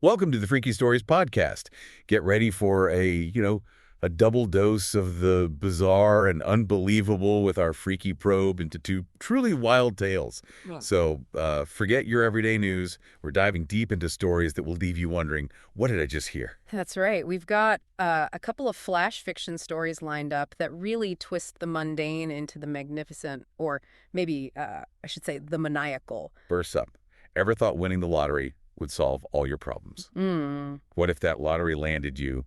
Welcome to the Freaky Stories podcast. Get ready for a double dose of the bizarre and unbelievable with our freaky probe into two truly wild tales. Yeah. So forget your everyday news. We're diving deep into stories that will leave you wondering, what did I just hear? That's right. We've got a couple of flash fiction stories lined up that really twist the mundane into the magnificent, or maybe I should say the maniacal. Burst up. Ever thought winning the lottery would solve all your problems? What if that lottery landed you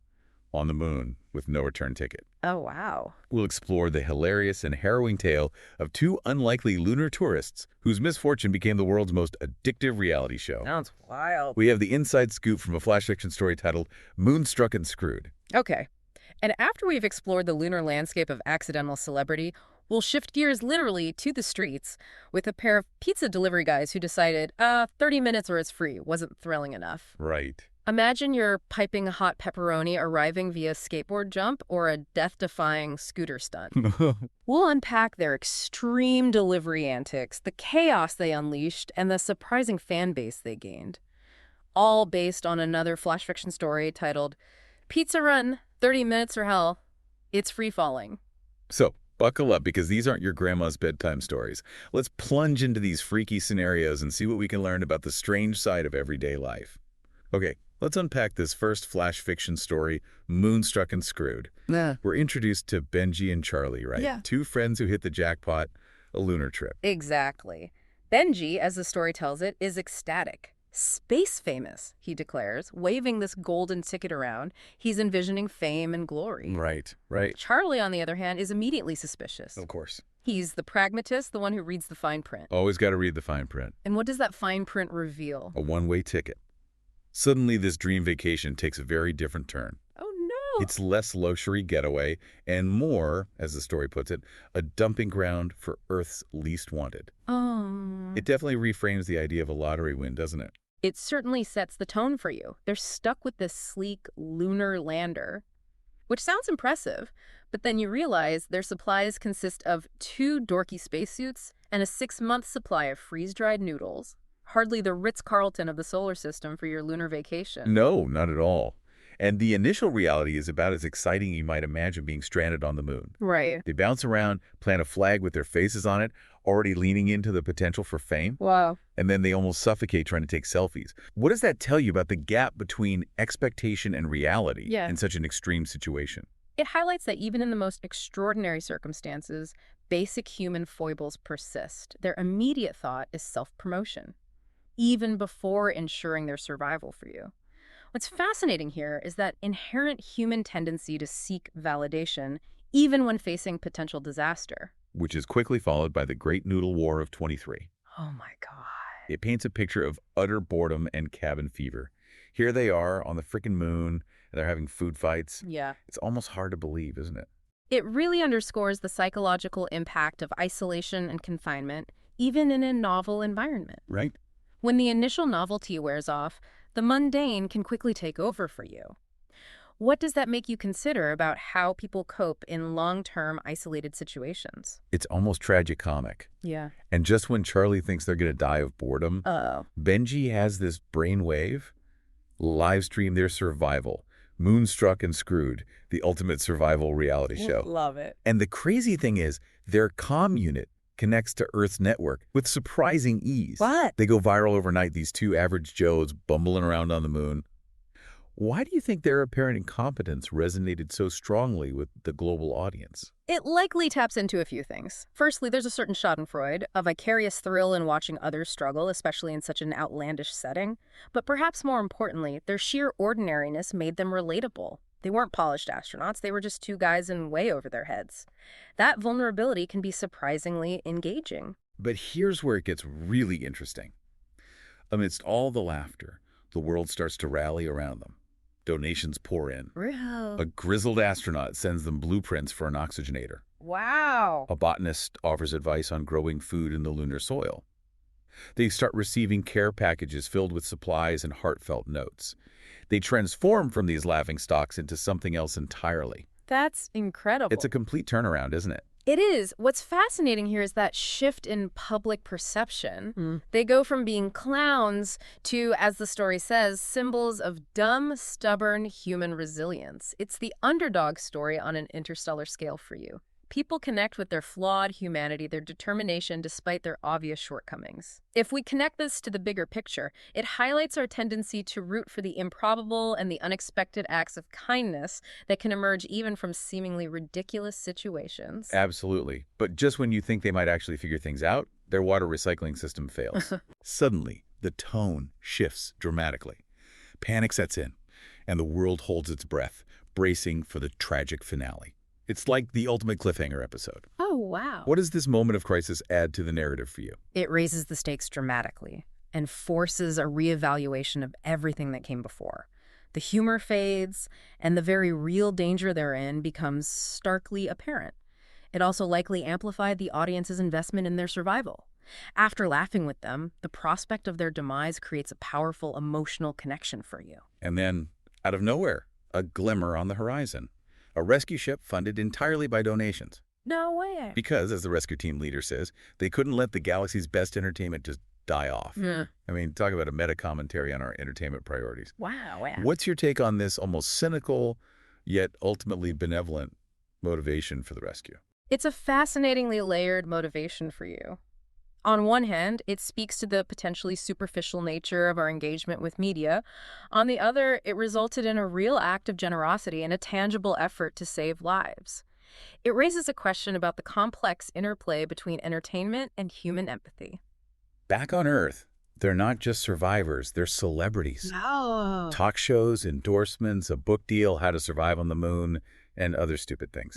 on the moon with no return ticket? Oh, wow. We'll explore the hilarious and harrowing tale of two unlikely lunar tourists whose misfortune became the world's most addictive reality show. Sounds wild. We have the inside scoop from a flash fiction story titled Moonstruck Screwed. Okay. And after we've explored the lunar landscape of accidental celebrity, we'll shift gears literally to the streets with a pair of pizza delivery guys who decided 30 minutes or it's free wasn't thrilling enough. Right. Imagine your piping hot pepperoni arriving via skateboard jump or a death-defying scooter stunt. We'll unpack their extreme delivery antics, the chaos they unleashed, and the surprising fan base they gained. All based on another flash fiction story titled Pizza Run, 30 Minutes or Hell, It's Free Falling. So, buckle up because these aren't your grandma's bedtime stories. Let's plunge into these freaky scenarios and see what we can learn about the strange side of everyday life. Okay, let's unpack this first flash fiction story, Moonstruck Screwed. Yeah. We're introduced to Benji and Charlie, right? Yeah. Two friends who hit the jackpot, a lunar trip. Exactly. Benji, as the story tells it, is ecstatic. Space famous, he declares, waving this golden ticket around. He's envisioning fame and glory. Right, right. Charlie, on the other hand, is immediately suspicious. Of course. He's the pragmatist, the one who reads the fine print. Always got to read the fine print. And what does that fine print reveal? A one-way ticket. Suddenly, this dream vacation takes a very different turn. Oh, no. It's less luxury getaway and more, as the story puts it, a dumping ground for Earth's least wanted. It definitely reframes the idea of a lottery win, doesn't it? It certainly sets the tone for you. They're stuck with this sleek lunar lander, which sounds impressive, but then you realize their supplies consist of 2 dorky spacesuits and a 6-month supply of freeze-dried noodles. Hardly the Ritz-Carlton of the solar system for your lunar vacation. No, not at all. And the initial reality is about as exciting you might imagine being stranded on the moon. Right. They bounce around, plant a flag with their faces on it, already leaning into the potential for fame. Wow. And then they almost suffocate trying to take selfies. What does that tell you about the gap between expectation and reality in such an extreme situation? It highlights that even in the most extraordinary circumstances, basic human foibles persist. Their immediate thought is self-promotion, even before ensuring their survival for you. What's fascinating here is that inherent human tendency to seek validation, even when facing potential disaster. Which is quickly followed by the Great Noodle War of 23. Oh my God. It paints a picture of utter boredom and cabin fever. Here they are on the frickin' moon, and they're having food fights. Yeah. It's almost hard to believe, isn't it? It really underscores the psychological impact of isolation and confinement, even in a novel environment. Right. When the initial novelty wears off, the mundane can quickly take over for you. What does that make you consider about how people cope in long-term isolated situations? It's almost tragicomic. Yeah. And just when Charlie thinks they're going to die of boredom, Benji has this brainwave, live stream their survival, Moonstruck Screwed, the ultimate survival reality show. Love it. And the crazy thing is, their comm unit connects to Earth's network with surprising ease. What? They go viral overnight, these two average Joes bumbling around on the moon. Why do you think their apparent incompetence resonated so strongly with the global audience? It likely taps into a few things. Firstly, there's a certain schadenfreude, a vicarious thrill in watching others struggle, especially in such an outlandish setting. But perhaps more importantly, their sheer ordinariness made them relatable. They weren't polished astronauts, they were just 2 guys in way over their heads. That vulnerability can be surprisingly engaging. But here's where it gets really interesting. Amidst all the laughter, the world starts to rally around them. Donations pour in. Real. A grizzled astronaut sends them blueprints for an oxygenator. Wow. A botanist offers advice on growing food in the lunar soil. They start receiving care packages filled with supplies and heartfelt notes. They transform from these laughingstocks into something else entirely. That's incredible. It's a complete turnaround, isn't it? It is. What's fascinating here is that shift in public perception. They go from being clowns to, as the story says, symbols of dumb, stubborn human resilience. It's the underdog story on an interstellar scale for you. People connect with their flawed humanity, their determination despite their obvious shortcomings. If we connect this to the bigger picture, it highlights our tendency to root for the improbable and the unexpected acts of kindness that can emerge even from seemingly ridiculous situations. Absolutely. But just when you think they might actually figure things out, their water recycling system fails. Suddenly, the tone shifts dramatically. Panic sets in, and the world holds its breath, bracing for the tragic finale. It's like the ultimate cliffhanger episode. Oh, wow. What does this moment of crisis add to the narrative for you? It raises the stakes dramatically and forces a reevaluation of everything that came before. The humor fades, and the very real danger they're in becomes starkly apparent. It also likely amplified the audience's investment in their survival. After laughing with them, the prospect of their demise creates a powerful emotional connection for you. And then, out of nowhere, a glimmer on the horizon. A rescue ship funded entirely by donations. No way. Because, as the rescue team leader says, they couldn't let the galaxy's best entertainment just die off. Yeah. I mean, talk about a meta-commentary on our entertainment priorities. Wow. What's your take on this almost cynical, yet ultimately benevolent motivation for the rescue? It's a fascinatingly layered motivation for you. On one hand, it speaks to the potentially superficial nature of our engagement with media. On the other, it resulted in a real act of generosity and a tangible effort to save lives. It raises a question about the complex interplay between entertainment and human empathy. Back on Earth, they're not just survivors, they're celebrities. No. Talk shows, endorsements, a book deal, how to survive on the moon, and other stupid things.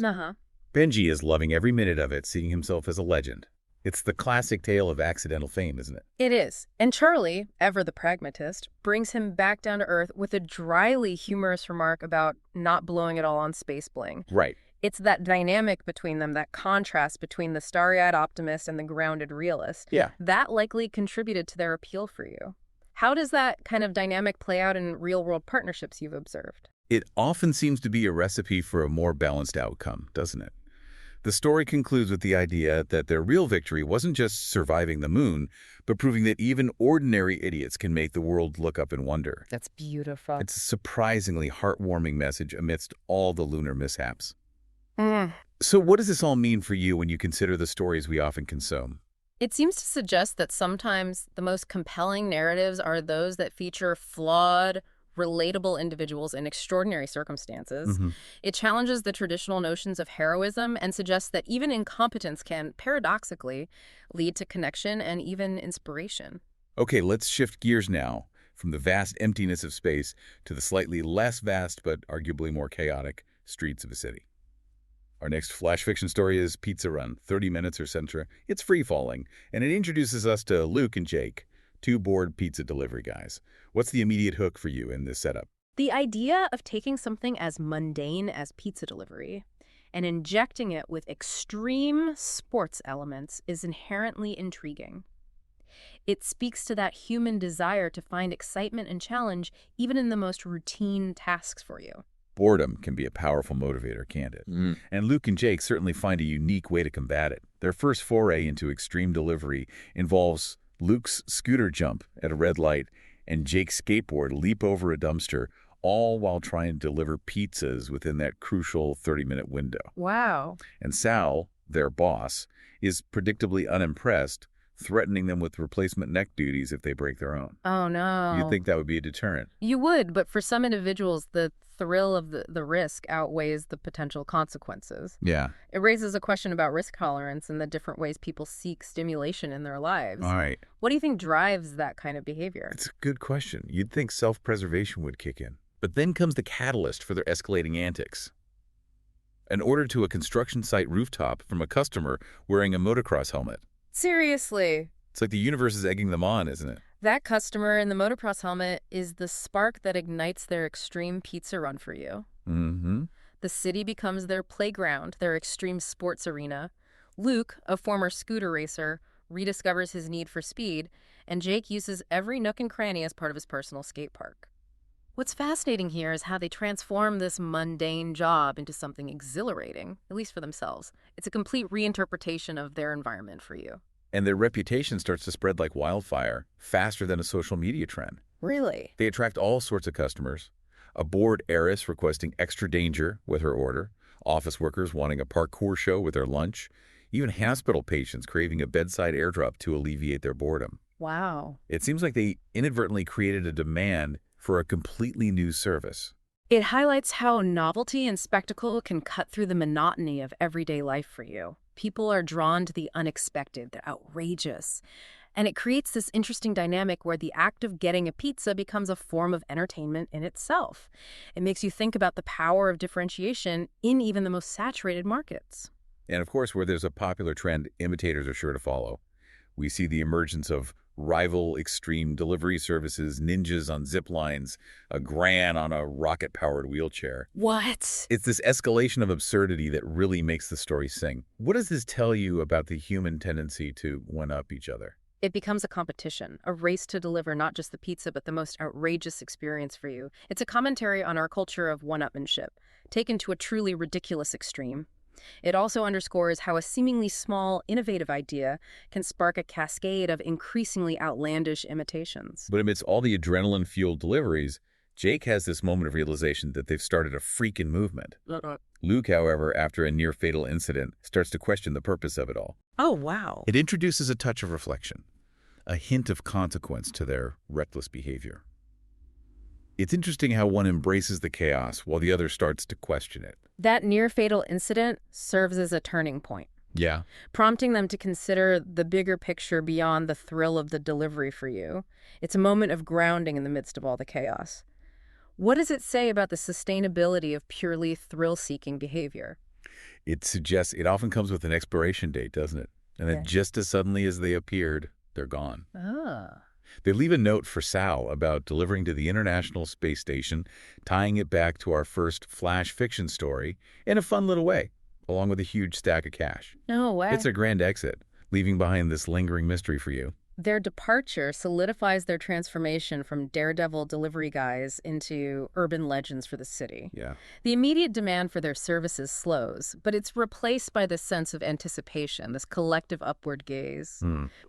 Benji is loving every minute of it, seeing himself as a legend. It's the classic tale of accidental fame, isn't it? It is. And Charlie, ever the pragmatist, brings him back down to Earth with a dryly humorous remark about not blowing it all on space bling. Right. It's that dynamic between them, that contrast between the starry-eyed optimist and the grounded realist. Yeah. That likely contributed to their appeal for you. How does that kind of dynamic play out in real-world partnerships you've observed? It often seems to be a recipe for a more balanced outcome, doesn't it? The story concludes with the idea that their real victory wasn't just surviving the moon, but proving that even ordinary idiots can make the world look up in wonder. That's beautiful. It's a surprisingly heartwarming message amidst all the lunar mishaps. So what does this all mean for you when you consider the stories we often consume? It seems to suggest that sometimes the most compelling narratives are those that feature flawed, relatable individuals in extraordinary circumstances. It challenges the traditional notions of heroism and suggests that even incompetence can, paradoxically, lead to connection and even inspiration. Okay, let's shift gears now from the vast emptiness of space to the slightly less vast but arguably more chaotic streets of a city. Our next flash fiction story is Pizza Run, 30 minutes or center. It's free-falling, and it introduces us to Luke and Jake, two bored pizza delivery guys. What's the immediate hook for you in this setup? The idea of taking something as mundane as pizza delivery and injecting it with extreme sports elements is inherently intriguing. It speaks to that human desire to find excitement and challenge even in the most routine tasks for you. Boredom can be a powerful motivator, can't it? And Luke and Jake certainly find a unique way to combat it. Their first foray into extreme delivery involves Luke's scooter jump at a red light and Jake's skateboard leap over a dumpster, all while trying to deliver pizzas within that crucial 30-minute window. Wow. And Sal, their boss, is predictably unimpressed, threatening them with replacement neck duties if they break their own. Oh, no. You'd think that would be a deterrent. You would, but for some individuals, the thrill of the risk outweighs the potential consequences. Yeah. It raises a question about risk tolerance and the different ways people seek stimulation in their lives. All right. What do you think drives that kind of behavior? It's a good question. You'd think self-preservation would kick in. But then comes the catalyst for their escalating antics. An order to a construction site rooftop from a customer wearing a motocross helmet. Seriously. It's like the universe is egging them on, isn't it? That customer in the motocross helmet is the spark that ignites their extreme pizza run for you. The city becomes their playground, their extreme sports arena. Luke, a former scooter racer, rediscovers his need for speed, and Jake uses every nook and cranny as part of his personal skate park. What's fascinating here is how they transform this mundane job into something exhilarating, at least for themselves. It's a complete reinterpretation of their environment for you. And their reputation starts to spread like wildfire, faster than a social media trend. Really? They attract all sorts of customers. A bored heiress requesting extra danger with her order, office workers wanting a parkour show with their lunch, even hospital patients craving a bedside airdrop to alleviate their boredom. Wow. It seems like they inadvertently created a demand for a completely new service. It highlights how novelty and spectacle can cut through the monotony of everyday life for you. People are drawn to the unexpected, the outrageous. And it creates this interesting dynamic where the act of getting a pizza becomes a form of entertainment in itself. It makes you think about the power of differentiation in even the most saturated markets. And of course, where there's a popular trend, imitators are sure to follow. We see the emergence of rival extreme delivery services, ninjas on zip lines, a gran on a rocket-powered wheelchair. What? It's this escalation of absurdity that really makes the story sing. What does this tell you about the human tendency to one-up each other? It becomes a competition, a race to deliver not just the pizza, but the most outrageous experience for you. It's a commentary on our culture of one-upmanship, taken to a truly ridiculous extreme. It also underscores how a seemingly small, innovative idea can spark a cascade of increasingly outlandish imitations. But amidst all the adrenaline-fueled deliveries, Jake has this moment of realization that they've started a freaking movement. Luke, however, after a near-fatal incident, starts to question the purpose of it all. Oh, wow. It introduces a touch of reflection, a hint of consequence to their reckless behavior. It's interesting how one embraces the chaos while the other starts to question it. That near-fatal incident serves as a turning point, Yeah. prompting them to consider the bigger picture beyond the thrill of the delivery for you. It's a moment of grounding in the midst of all the chaos. What does it say about the sustainability of purely thrill-seeking behavior? It suggests it often comes with an expiration date, doesn't it? And then just as suddenly as they appeared, they're gone. Ah. They leave a note for Sal about delivering to the International Space Station, tying it back to our first flash fiction story in a fun little way, along with a huge stack of cash. No way. It's a grand exit, leaving behind this lingering mystery for you. Their departure solidifies their transformation from daredevil delivery guys into urban legends for the city. Yeah. The immediate demand for their services slows, but it's replaced by this sense of anticipation, this collective upward gaze.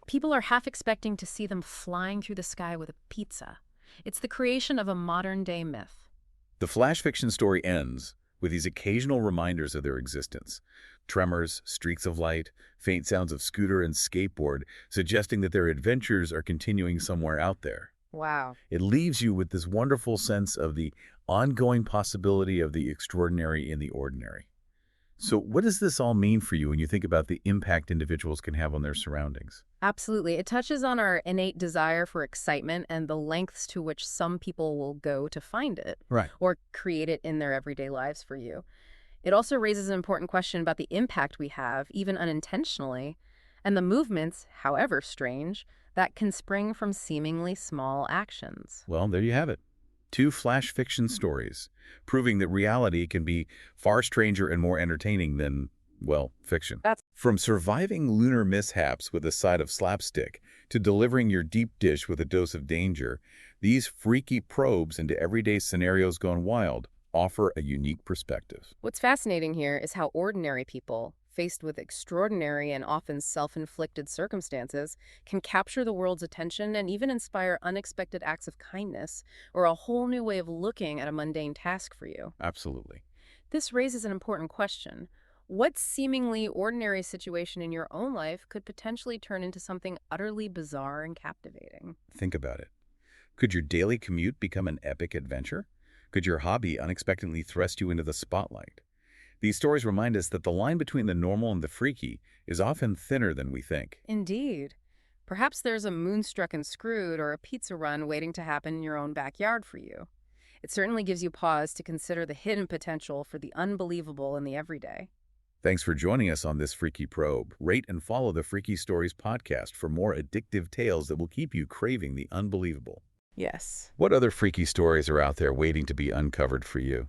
People are half expecting to see them flying through the sky with a pizza. It's the creation of a modern-day myth. The flash fiction story ends with these occasional reminders of their existence. Tremors, streaks of light, faint sounds of scooter and skateboard, suggesting that their adventures are continuing somewhere out there. Wow. It leaves you with this wonderful sense of the ongoing possibility of the extraordinary in the ordinary. So what does this all mean for you when you think about the impact individuals can have on their surroundings? Absolutely. It touches on our innate desire for excitement and the lengths to which some people will go to find it. Right. Or create it in their everyday lives for you. It also raises an important question about the impact we have, even unintentionally, and the movements, however strange, that can spring from seemingly small actions. Well, there you have it. 2 flash fiction stories, proving that reality can be far stranger and more entertaining than, well, fiction. From surviving lunar mishaps with a side of slapstick to delivering your deep dish with a dose of danger, these freaky probes into everyday scenarios gone wild offer a unique perspective. What's fascinating here is how ordinary people, faced with extraordinary and often self-inflicted circumstances, can capture the world's attention and even inspire unexpected acts of kindness or a whole new way of looking at a mundane task for you. Absolutely. This raises an important question. What seemingly ordinary situation in your own life could potentially turn into something utterly bizarre and captivating? Think about it. Could your daily commute become an epic adventure? Could your hobby unexpectedly thrust you into the spotlight? These stories remind us that the line between the normal and the freaky is often thinner than we think. Indeed. Perhaps there's a Moonstruck Screwed or a pizza run waiting to happen in your own backyard for you. It certainly gives you pause to consider the hidden potential for the unbelievable in the everyday. Thanks for joining us on this Freaky Probe. Rate and follow the Freaky Stories podcast for more addictive tales that will keep you craving the unbelievable. Yes. What other freaky stories are out there waiting to be uncovered for you?